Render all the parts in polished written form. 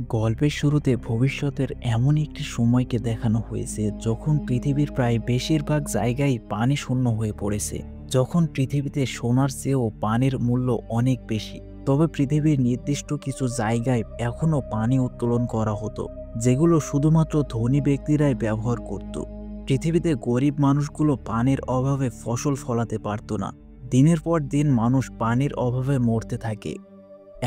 গল্পের শুরুতে ভবিষ্যতের এমন একটি সময়কে দেখানো হয়েছে যখন পৃথিবীর প্রায় বেশিরভাগ জায়গায় পানি শূন্য হয়ে পড়েছে। যখন পৃথিবীতে সোনার চেয়েও পানির মূল্য অনেক বেশি, তবে পৃথিবীর নির্দিষ্ট কিছু জায়গায় এখনও পানি উত্তোলন করা হতো, যেগুলো শুধুমাত্র ধনী ব্যক্তিরাই ব্যবহার করত। পৃথিবীতে গরিব মানুষগুলো পানির অভাবে ফসল ফলাতে পারত না। দিনের পর দিন মানুষ পানির অভাবে মরতে থাকে।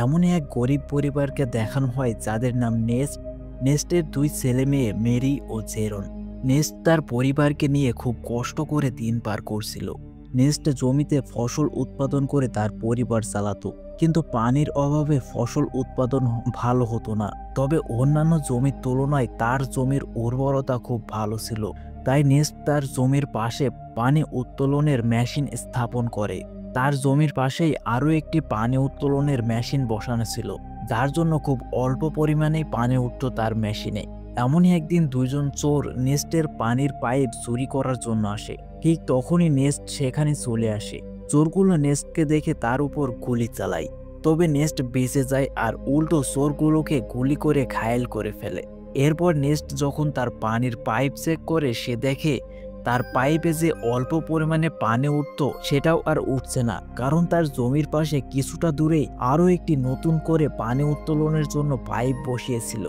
এমনই এক গরিব পরিবারকে দেখানো হয় যাদের নাম নেস্ট। নেস্টের দুই ছেলে মেয়ে মেরি ও জেরন। নেস্ট তার পরিবারকে নিয়ে খুব কষ্ট করে দিন পার করছিল। নেস্ট জমিতে ফসল উৎপাদন করে তার পরিবার চালাতো, কিন্তু পানির অভাবে ফসল উৎপাদন ভালো হতো না। তবে অন্যান্য জমির তুলনায় তার জমির উর্বরতা খুব ভালো ছিল। তাই নেস্ট তার জমির পাশে পানি উত্তোলনের মেশিন স্থাপন করে। তার জমির পাশেই আরও একটি পানি উত্তোলনের মেশিন বসানো ছিল, যার জন্য খুব অল্প পরিমাণেই পানি উঠত তার মেশিনে। এমনই একদিন দুইজন চোর নেস্টের পানির পাইপ চুরি করার জন্য আসে। ঠিক তখনই নেস্ট সেখানে চলে আসে। চোরগুলো নেস্টকে দেখে তার উপর গুলি চালায়, তবে নেস্ট বেঁচে যায় আর উল্টো চোরগুলোকে গুলি করে ঘায়েল করে ফেলে। এরপর নেস্ট যখন তার পানির পাইপ চেক করে, সে দেখে তার পাইপে যে অল্প পরিমাণে পানি উঠত সেটাও আর উঠছে না, কারণ তার জমির পাশে কিছুটা দূরে আরও একটি নতুন করে পানি উত্তোলনের জন্য পাইপ বসিয়েছিল।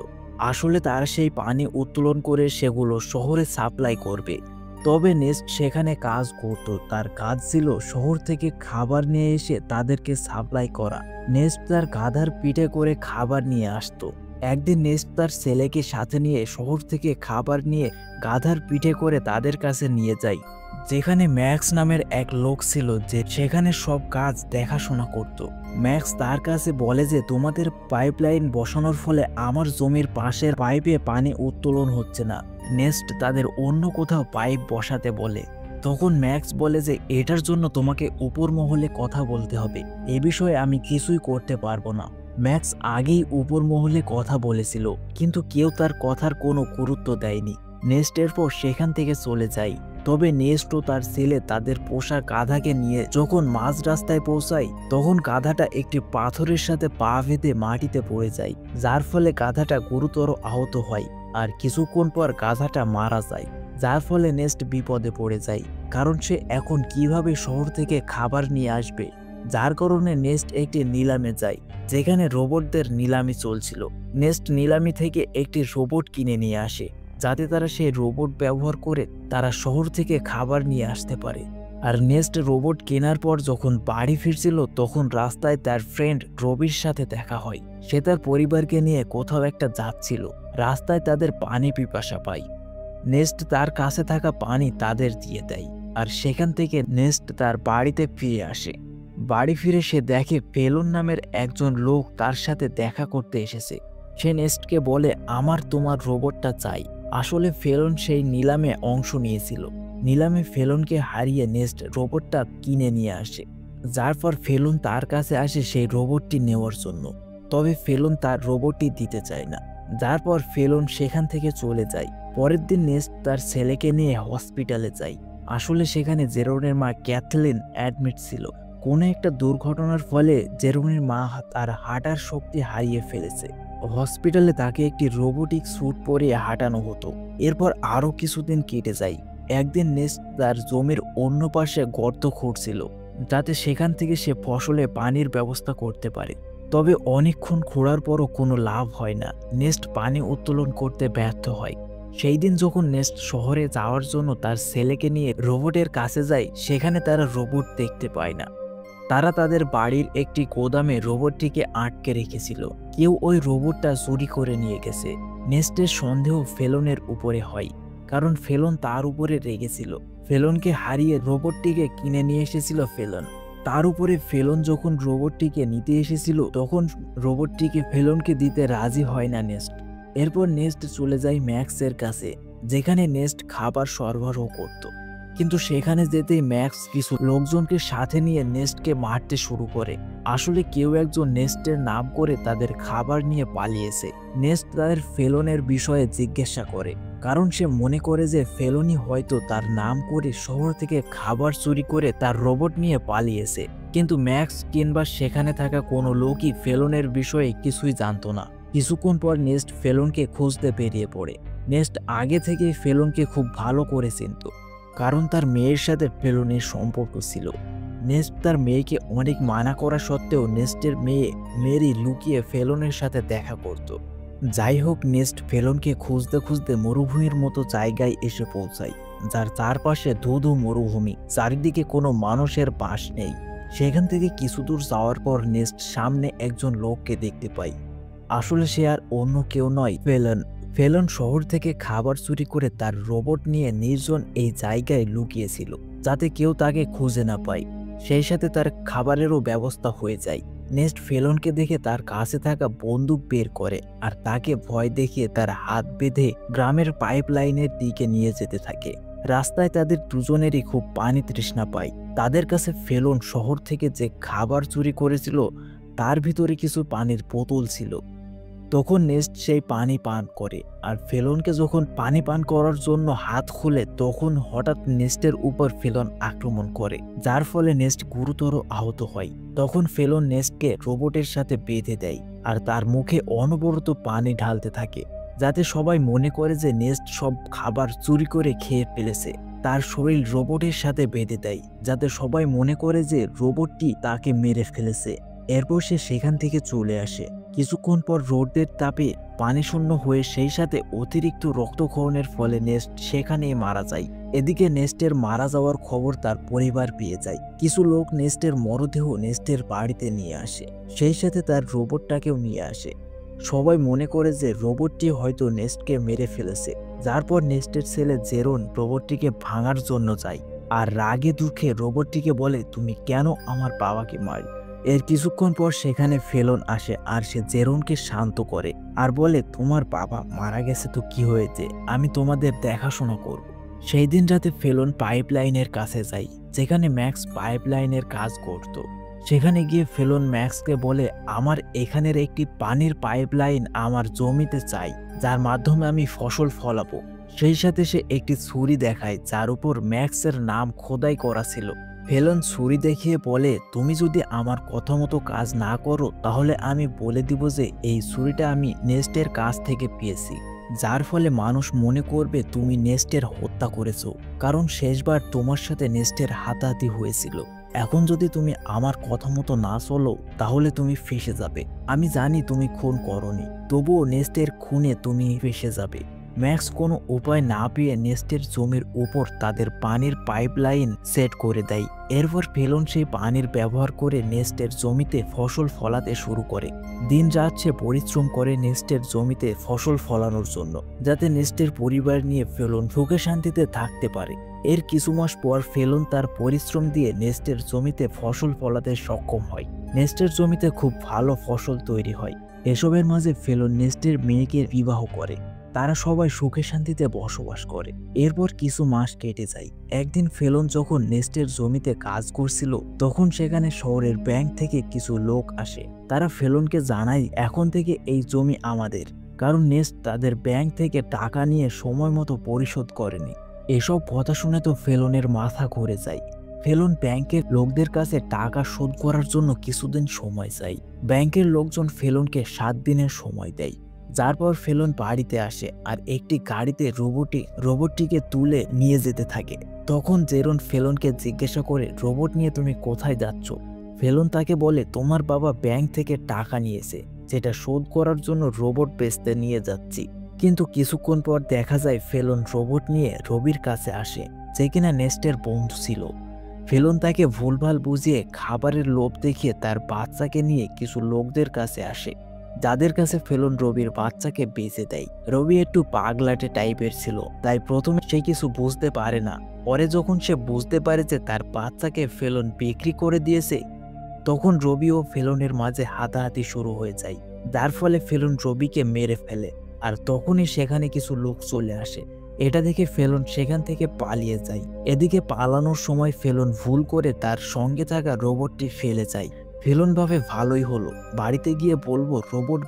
আসলে তার সেই পানি উত্তোলন করে সেগুলো শহরে সাপ্লাই করবে। তবে নেস্ট সেখানে কাজ করত। তার কাজ ছিল শহর থেকে খাবার নিয়ে এসে তাদেরকে সাপ্লাই করা। নেস্ট তার গাধার পিঠে করে খাবার নিয়ে আসতো। একদিন নেস্ট তার ছেলেকে সাথে নিয়ে শহর থেকে খাবার নিয়ে গাধার পিঠে করে তাদের কাছে নিয়ে যায়, যেখানে ম্যাক্স নামের এক লোক ছিল যে সেখানে সব কাজ দেখাশোনা করত। ম্যাক্স তার কাছে বলে যে তোমাদের পাইপলাইন বসানোর ফলে আমার জমির পাশের পাইপে পানি উত্তোলন হচ্ছে না। নেস্ট তাদের অন্য কোথাও পাইপ বসাতে বলে। তখন ম্যাক্স বলে যে এটার জন্য তোমাকে উপর মহলে কথা বলতে হবে, এ বিষয়ে আমি কিছুই করতে পারবো না। ম্যাক্স আগেই উপর মহলে কথা বলেছিল, কিন্তু কেউ তার কথার কোনো গুরুত্ব দেয়নি। নেস্ট এরপর সেখান থেকে চলে যায়। তবে নেস্ট ও তার ছেলে তাদের পোষা গাধাকে নিয়ে যখন মাঝ রাস্তায় পৌঁছায়, তখন গাধাটা একটি পাথরের সাথে পা বেঁধে মাটিতে পড়ে যায়, যার ফলে গাধাটা গুরুতর আহত হয়। আর কিছুক্ষণ পর গাধাটা মারা যায়, যার ফলে নেস্ট বিপদে পড়ে যায়, কারণ সে এখন কিভাবে শহর থেকে খাবার নিয়ে আসবে। যার কারণে নেস্ট একটি নিলামে যায়, যেখানে রোবটদের নিলামি চলছিল। নেস্ট নিলামি থেকে একটি রোবট কিনে নিয়ে আসে, যাতে তারা সেই রোবট ব্যবহার করে তারা শহর থেকে খাবার নিয়ে আসতে পারে। আর নেস্ট রোবট কেনার পর যখন বাড়ি ফিরছিল, তখন রাস্তায় তার ফ্রেন্ড রবির সাথে দেখা হয়। সে তার পরিবারকে নিয়ে কোথাও একটা যাচ্ছিল। রাস্তায় তাদের পানি পিপাসা পায়। নেস্ট তার কাছে থাকা পানি তাদের দিয়ে দেয়, আর সেখান থেকে নেস্ট তার বাড়িতে ফিরে আসে। বাড়ি ফিরে সে দেখে ফেলন নামের একজন লোক তার সাথে দেখা করতে এসেছে। সে নেস্টকে বলে, আমার তোমার রোবটটা চাই। আসলে ফেলন সেই নিলামে অংশ নিয়েছিল। নিলামে ফেলনকে হারিয়ে নেস্ট রোবটটা কিনে নিয়ে আসে, যার পর ফেলন তার কাছে আসে সেই রোবটটি নেওয়ার জন্য। তবে ফেলন তার রোবটটি দিতে চায় না, যার পর ফেলন সেখান থেকে চলে যায়। পরের দিন নেস্ট তার ছেলেকে নিয়ে হসপিটালে যায়। আসলে সেখানে জেরনের মা ক্যাথলিন অ্যাডমিট ছিল। কোনো একটা দুর্ঘটনার ফলে জেরনের মা তার হাঁটার শক্তি হারিয়ে ফেলেছে। হসপিটালে তাকে একটি রোবোটিক স্যুট পরিয়ে হাঁটানো হতো। এরপর আরও কিছুদিন কেটে যায়। একদিন নেস্ট তার জমির অন্য পাশে গর্ত খুঁড়ছিল, যাতে সেখান থেকে সে ফসলে পানির ব্যবস্থা করতে পারে। তবে অনেকক্ষণ খোঁড়ার পরও কোনো লাভ হয় না। নেস্ট পানি উত্তোলন করতে ব্যর্থ হয়। সেই দিন যখন নেস্ট শহরে যাওয়ার জন্য তার ছেলেকে নিয়ে রোবটের কাছে যায়, সেখানে তারা রোবট দেখতে পায় না। তারা তাদের বাড়ির একটি গোদামে রোবটটিকে আটকে রেখেছিল। কেউ ওই রোবটটা চুরি করে নিয়ে গেছে। নেস্টের সন্দেহ ফেলনের উপরে হয়, কারণ ফেলন তার উপরে রেগেছিল। ফেলনকে হারিয়ে রোবটটিকে কিনে নিয়ে এসেছিল ফেলন। তার উপরে ফেলন যখন রোবটটিকে নিতে এসেছিল, তখন রোবটটিকে ফেলনকে দিতে রাজি হয় না নেস্ট। এরপর নেস্ট চলে যায় ম্যাক্সের কাছে, যেখানে নেস্ট খাবার সরবরাহ করত। কিন্তু সেখানে যেতেই ম্যাক্স কিছু লোকজনকে সাথে নিয়ে নেস্টকে মারতে শুরু করে। আসলে কেউ একজন নেস্টের নাম করে তাদের খাবার নিয়ে পালিয়েছে। নেস্ট তাদের ফেলনের বিষয়ে জিজ্ঞাসা করে, কারণ সে মনে করে যে ফেলনই হয়তো তার নাম করে শহর থেকে খাবার চুরি করে তার রোবট নিয়ে পালিয়েছে। কিন্তু ম্যাক্স কিংবা সেখানে থাকা কোনো লোকই ফেলনের বিষয়ে কিছুই জানতো না। কিছুক্ষণ পর নেস্ট ফেলনকে খুঁজতে বেরিয়ে পড়ে। নেস্ট আগে থেকেই ফেলনকে খুব ভালো করে চিনত, কারণ তার মেয়ের সাথে ফেলনের সম্পর্ক ছিল। নেস্ট তার মেয়েকে অনেক মানা করা সত্ত্বেও নেস্টের মেয়ে মেরি লুকিয়ে ফেলনের সাথে দেখা করত। যাই হোক, নেস্ট ফেলনকে খুঁজতে খুঁজতে মরুভূমির মতো জায়গায় এসে পৌঁছায়, যার চারপাশে ধুধু মরুভূমি, চারিদিকে কোনো মানুষের বাস নেই। সেখান থেকে কিছু দূর যাওয়ার পর নেস্ট সামনে একজন লোককে দেখতে পায়। আসলে সে আর অন্য কেউ নয়, ফেলন। ফেলন শহর থেকে খাবার চুরি করে তার রোবট নিয়ে নির্জন এই জায়গায় লুকিয়েছিল, যাতে কেউ তাকে খুঁজে না পায়। সেই সাথে তার খাবারেরও ব্যবস্থা হয়ে যায়। নেস্ট ফেলনকে দেখে তার কাছে থাকা বন্দুক বের করে আর তাকে ভয় দেখিয়ে তার হাত বেঁধে গ্রামের পাইপ লাইনের দিকে নিয়ে যেতে থাকে। রাস্তায় তাদের দুজনেরই খুব পানি তৃষ্ণা পায়। তাদের কাছে ফেলন শহর থেকে যে খাবার চুরি করেছিল তার ভিতরে কিছু পানির বোতল ছিল। তখন নেস্ট সেই পানি পান করে, আর ফেলনকে যখন পানি পান করার জন্য হাত খুলে তখন হঠাৎ নেস্টের উপর ফেলন আক্রমণ করে, যার ফলে নেস্ট গুরুতর আহত হয়। তখন ফেলন নেস্টকে রোবটের সাথে বেঁধে দেয় আর তার মুখে অনবরত পানি ঢালতে থাকে, যাতে সবাই মনে করে যে নেস্ট সব খাবার চুরি করে খেয়ে ফেলেছে। তার শরীর রোবটের সাথে বেঁধে দেয়, যাতে সবাই মনে করে যে রোবটটি তাকে মেরে ফেলেছে। এরপর সে সেখান থেকে চলে আসে। কিছুক্ষণ পর রোদের তাপে পানিশূন্য হয়ে সেই সাথে অতিরিক্ত রক্তক্ষরণের ফলে নেস্ট সেখানেই মারা যায়। এদিকে নেস্টের মারা যাওয়ার খবর তার পরিবার পেয়ে যায়। কিছু লোক নেস্টের মরদেহ নেস্টের বাড়িতে নিয়ে আসে, সেই সাথে তার রোবটটাকেও নিয়ে আসে। সবাই মনে করে যে রোবটটি হয়তো নেস্টকে মেরে ফেলেছে। যার পর নেস্টের ছেলে জেরন রোবটটিকে ভাঙার জন্য যায় আর রাগে দুঃখে রোবটটিকে বলে, তুমি কেন আমার বাবাকে মারি? এর কিছুক্ষণ পর সেখানে ফেলন আসে আর সে জেরনকে শান্ত করে আর বলে, তোমার বাবা মারা গেছে তো কি হয়েছে, আমি তোমাদের দেখাশোনা করব। সেই দিন রাতে ফেলন পাইপলাইনের কাছে যায়, যেখানে ম্যাক্স পাইপলাইনের কাজ করত। সেখানে গিয়ে ফেলন ম্যাক্সকে বলে, আমার এখানের একটি পানির পাইপলাইন আমার জমিতে চাই, যার মাধ্যমে আমি ফসল ফলাবো। সেই সাথে সে একটি ছুরি দেখায়, যার উপর ম্যাক্সের নাম খোদাই করা ছিল। ফেলন ছুরি দেখিয়ে বলে, তুমি যদি আমার কথা মতো কাজ না করো তাহলে আমি বলে দিব যে এই ছুরিটা আমি নেস্টের কাছ থেকে পেয়েছি, যার ফলে মানুষ মনে করবে তুমি নেস্টের হত্যা করেছো, কারণ শেষবার তোমার সাথে নেস্টের হাতাহাতি হয়েছিল। এখন যদি তুমি আমার কথা মতো না চলো তাহলে তুমি ফেঁসে যাবে। আমি জানি তুমি খুন করনি, তবুও নেস্টের খুনে তুমি ফেঁসে যাবে। ম্যাক্স কোনো উপায় না পেয়ে নেস্টের জমির উপর তাদের পানির পাইপলাইন সেট করে দেয়। এরপর ফেলন সেই পানির ব্যবহার করে নেস্টের জমিতে ফসল ফলাতে শুরু করে। দিন রাত সে পরিশ্রম করে নেস্টের জমিতে ফসল ফলানোর জন্য, যাতে নেস্টের পরিবার নিয়ে ফেলন সুখে শান্তিতে থাকতে পারে। এর কিছু মাস পর ফেলন তার পরিশ্রম দিয়ে নেস্টের জমিতে ফসল ফলাতে সক্ষম হয়। নেস্টের জমিতে খুব ভালো ফসল তৈরি হয়। এসবের মাঝে ফেলন নেস্টের মেয়েকে বিবাহ করে। তারা সবাই সুখে শান্তিতে বসবাস করে। এরপর কিছু মাস কেটে যায়। একদিন ফেলন যখন নেস্টের জমিতে কাজ করছিল তখন সেখানে শহরের ব্যাংক থেকে কিছু লোক আসে। তারা ফেলনকে জানায়, এখন থেকে এই জমি আমাদের, কারণ নেস্ট তাদের ব্যাংক থেকে টাকা নিয়ে সময় মতো পরিশোধ করেনি। এসব কথা শুনে তো ফেলনের মাথা ঘুরে যায়। ফেলন ব্যাংকের লোকদের কাছে টাকা শোধ করার জন্য কিছুদিন সময় চায়। ব্যাংকের লোকজন ফেলনকে 7 দিনের সময় দেয়। যার পর ফেলন বাড়িতে আসে আর একটি গাড়িতে রোবটটিকে তুলে নিয়ে যেতে থাকে। তখন জেরন ফেলনকে জিজ্ঞাসা করে, রোবট নিয়ে তুমি কোথায় যাচ্ছ? ফেলন তাকে বলে, তোমার বাবা ব্যাংক থেকে টাকা নিয়েছে, যেটা শোধ করার জন্য রোবট বেচতে নিয়ে যাচ্ছি। কিন্তু কিছুক্ষণ পর দেখা যায় ফেলন রোবট নিয়ে রবির কাছে আসে, যে কিনা নেস্টের বন্ধু ছিল। ফেলন তাকে ভুলভাল বুঝিয়ে খাবারের লোভ দেখিয়ে তার বাচ্চাকে নিয়ে কিছু লোকদের কাছে আসে, যাদের কাছে ফেলন রবির বাচ্চাকে বেঁচে দেয়। রবি একটু পাগলাটে টাইপের ছিল, তাই প্রথমে সে কিছু বুঝতে পারে না। পরে যখন সে বুঝতে পারে যে তার বাচ্চাকে ফেলন বিক্রি করে দিয়েছে, তখন রবি ও ফেলনের মাঝে হাতাহাতি শুরু হয়ে যায়, যার ফলে ফেলন রবিকে মেরে ফেলে। আর তখনই সেখানে কিছু লোক চলে আসে। এটা দেখে ফেলন সেখান থেকে পালিয়ে যায়। এদিকে পালানোর সময় ফেলন ভুল করে তার সঙ্গে থাকা রোবটটি ফেলে যায়। ফেলন ভাবে ভালোই হলো, বাড়িতে গিয়ে বলবো রোবট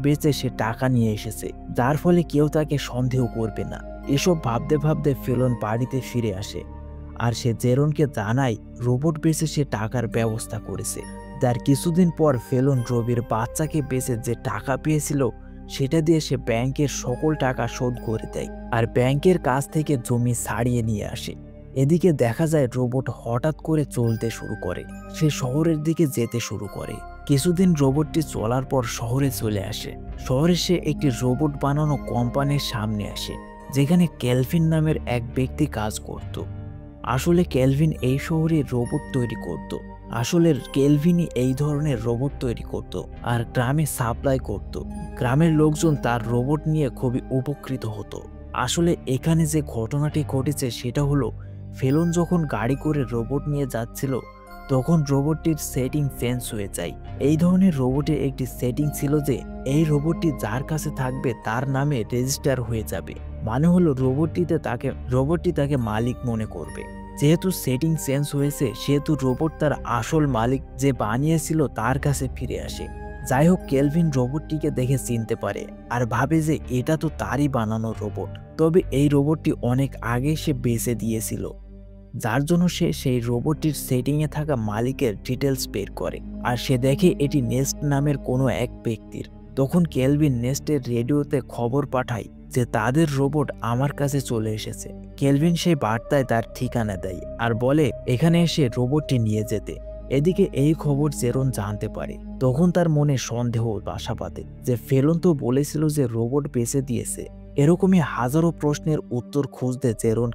বেচে সে টাকা নিয়ে এসেছে, যার ফলে কেউ তাকে সন্দেহ করবে না। এসব ভাবতে ভাবতে ফেলন বাড়িতে ফিরে আসে আর সে জেরনকে জানায় রোবট বেচে সে টাকার ব্যবস্থা করেছে। তার কিছুদিন পর ফেলন রবির বাচ্চাকে বেচে যে টাকা পেয়েছিল সেটা দিয়ে সে ব্যাংকের সকল টাকা শোধ করে দেয় আর ব্যাংকের কাছ থেকে জমি ছাড়িয়ে নিয়ে আসে। এদিকে দেখা যায় রোবট হঠাৎ করে চলতে শুরু করে, সে শহরের দিকে যেতে শুরু করে। কিছুদিন রোবটটি চলার পর শহরে চলে আসে। শহরে সে একটি রোবট বানানো কোম্পানির সামনে আসে যেখানে ক্যালভিন নামের এক ব্যক্তি কাজ করত। আসলে ক্যালভিন এই শহরে রোবট তৈরি করত। আসলে ক্যালভিনই এই ধরনের রোবট তৈরি করত আর গ্রামে সাপ্লাই করত। গ্রামের লোকজন তার রোবট নিয়ে খুবই উপকৃত হতো। আসলে এখানে যে ঘটনাটি ঘটেছে সেটা হলো, ফেলন যখন গাড়ি করে রোবট নিয়ে যাচ্ছিল তখন রোবটটির সেটিং চেঞ্জ হয়ে যায়। এই ধরনের রোবটের একটি সেটিং ছিল যে এই রোবটটি যার কাছে থাকবে তার নামে রেজিস্টার হয়ে যাবে, মানে হলো রোবটটি তাকে মালিক মনে করবে। যেহেতু সেটিং চেঞ্জ হয়েছে সেহেতু রোবট তার আসল মালিক যে বানিয়েছিল তার কাছে ফিরে আসে। যাই হোক, ক্যালভিন রোবটটিকে দেখে চিনতে পারে আর ভাবে যে এটা তো তারই বানানো রোবট। তবে এই রোবটটি অনেক আগে সে বেচে দিয়েছিল, যার জন্য সে সেই রোবটটির সেটিংয়ে থাকা মালিকের ডিটেলস বের করে আর সে দেখে এটি নেস্ট নামের কোনো এক ব্যক্তির। তখন ক্যালভিন নেস্টের রেডিওতে খবর পাঠায় যে তাদের রোবট আমার কাছে চলে এসেছে। ক্যালভিন সেই বার্তায় তার ঠিকানা দেয় আর বলে এখানে এসে রোবটটি নিয়ে যেতে। এদিকে এই খবর জেরন জানতে পারে। তখন তার মনে সন্দেহ বাসা বাঁধে যে ফেলন তো বলেছিল যে রোবট বেচে দিয়েছে। এরকমই হাজারো প্রশ্নের উত্তর খুঁজতে জেরন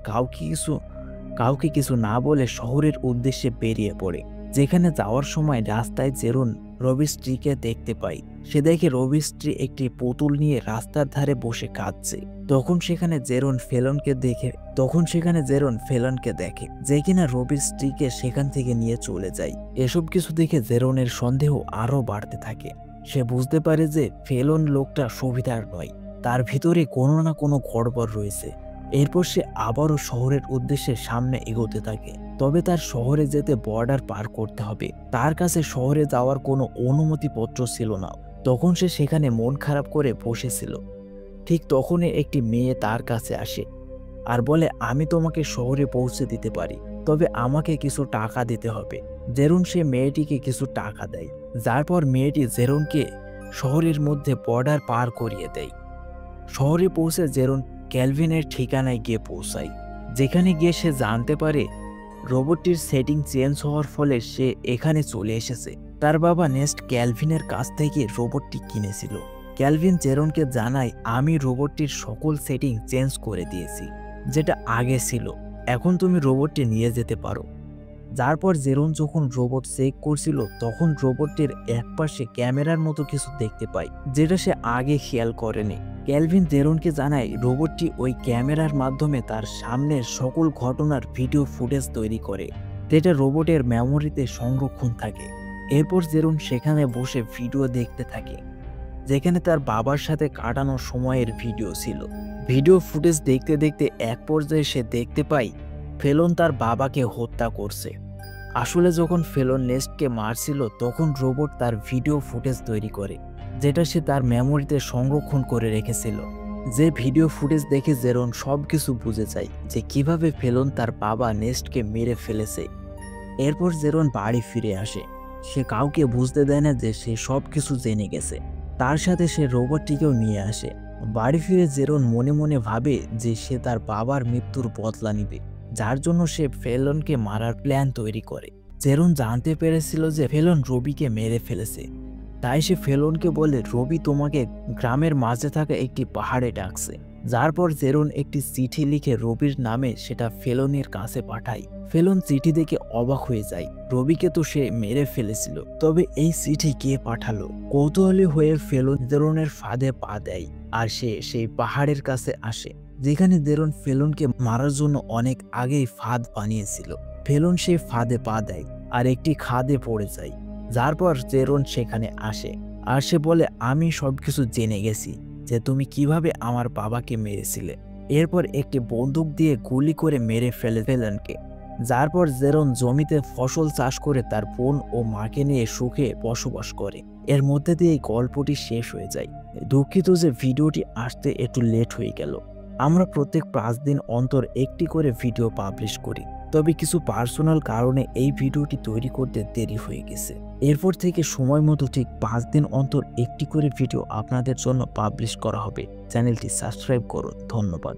কাউকে কিছু না বলে শহরের উদ্দেশ্যে বেরিয়ে পড়ে। যেখানে যাওয়ার সময় রাস্তায় জেরন রবির স্ত্রীকে দেখতে পায়। সে দেখে রবির স্ত্রী একটি পুতুল নিয়ে রাস্তার ধারে বসে কাঁদছে। তখন সেখানে জেরন ফেলনকে দেখে যে কিনা রবির স্ত্রীকে সেখান থেকে নিয়ে চলে যায়। এসব কিছু দেখে জেরনের সন্দেহ আরো বাড়তে থাকে। সে বুঝতে পারে যে ফেলন লোকটা সুবিধার নয়, তার ভিতরে কোনো না কোনো গড়বড় রয়েছে। এরপর সে আবারও শহরের উদ্দেশ্যে সামনে এগোতে থাকে। তবে তার শহরে যেতে বর্ডার পার করতে হবে। তার কাছে শহরে যাওয়ার কোনো অনুমতিপত্র ছিল না। তখন সে সেখানে মন খারাপ করে বসেছিল। ঠিক তখনই একটি মেয়ে তার কাছে আসে আর বলে আমি তোমাকে শহরে পৌঁছে দিতে পারি, তবে আমাকে কিছু টাকা দিতে হবে। জেরন সে মেয়েটিকে কিছু টাকা দেয়, যার পর মেয়েটি জেরনকে শহরের মধ্যে বর্ডার পার করিয়ে দেয়। শহরে পৌঁছে জেরন ক্যালভিনের ঠিকানায় গিয়ে পৌঁছায়। যেখানে গিয়ে সে জানতে পারে রোবটটির সেটিং চেঞ্জ হওয়ার ফলে সে এখানে চলে এসেছে। তার বাবা নেস্ট ক্যালভিনের কাছ থেকে রোবটটি কিনেছিল। ক্যালভিন জেরনকে জানায় আমি রোবটটির সকল সেটিং চেঞ্জ করে দিয়েছি, যেটা আগে ছিল। এখন তুমি রোবটটি নিয়ে যেতে পারো। যার পর জেরন যখন রোবট চেক করছিল তখন রোবটটির একপাশে ক্যামেরার মতো কিছু দেখতে পায়, যেটা সে আগে খেয়াল করেনি। ক্যালভিন জেরনকে জানায় রোবটটি ওই ক্যামেরার মাধ্যমে তার সামনের সকল ঘটনার ভিডিও ফুটেজ তৈরি করে, যেটা রোবটের মেমোরিতে সংরক্ষণ থাকে। এরপর জেরন সেখানে বসে ভিডিও দেখতে থাকে, যেখানে তার বাবার সাথে কাটানো সময়ের ভিডিও ছিল। ভিডিও ফুটেজ দেখতে দেখতে এক পর্যায়ে সে দেখতে পায় ফেলন তার বাবাকে হত্যা করছে। আসলে যখন ফেলন নেস্টকে মারছিল তখন রোবট তার ভিডিও ফুটেজ তৈরি করে, যেটা সে তার মেমোরিতে সংরক্ষণ করে রেখেছিল। যে ভিডিও ফুটেজ দেখে জেরন সবকিছু বুঝে যায় যে কিভাবে ফেলন তার বাবা নেস্টকে মেরে ফেলেছে। এরপর জেরন বাড়ি ফিরে আসে। সে কাউকে বুঝতে দেয় না যে সে সবকিছু জেনে গেছে। তার সাথে সে রোবটটিকেও নিয়ে আসে। বাড়ি ফিরে জেরন মনে মনে ভাবে যে সে তার বাবার মৃত্যুর বদলা নিবে, যার জন্য সে ফেলনকে মারার প্ল্যান তৈরি করে। জেরন জানতে পেরেছিল যে ফেলন রবিকে মেরে ফেলেছে, তাই সে ফেলনকে বলে রবি তোমাকে গ্রামের মাঝে থাকা একটি পাহাড়ে ডাকছে। যার পর জেরন একটি চিঠি লিখে রবির নামে সেটা ফেলনের কাছে পাঠায়। ফেলন চিঠি দেখে অবাক হয়ে যায়, রবিকে তো সে মেরে ফেলেছিল, তবে এই চিঠি কে পাঠালো? কৌতূহলী হয়ে ফেলন জেরনের ফাঁদে পা দেয় আর সে সেই পাহাড়ের কাছে আসে, যেখানে জেরন ফেলনকে মারার জন্য অনেক আগেই ফাঁদ বানিয়েছিল। ফেলন সেই ফাঁদে পা দেয় আর একটি খাদে পড়ে যায়। যার পর জেরন সেখানে আসে আর সে বলে আমি সবকিছু জেনে গেছি যে তুমি কিভাবে আমার বাবাকে মেরেছিলে। এরপর একটি বন্দুক দিয়ে গুলি করে মেরে ফেলে ফেলনকে। যার পর জেরন জমিতে ফসল চাষ করে তার বোন ও মাকে নিয়ে সুখে বসবাস করে। এর মধ্যে দিয়ে এই গল্পটি শেষ হয়ে যায়। দুঃখিত যে ভিডিওটি আসতে একটু লেট হয়ে গেল। আমরা প্রত্যেক 5 দিন অন্তর একটি করে ভিডিও পাবলিশ করি, তবে কিছু পার্সোনাল কারণে এই ভিডিওটি তৈরি করতে দেরি হয়ে গেছে। এরপর থেকে সময় মতো ঠিক 5 দিন অন্তর একটি করে ভিডিও আপনাদের জন্য পাবলিশ করা হবে। চ্যানেলটি সাবস্ক্রাইব করুন। ধন্যবাদ।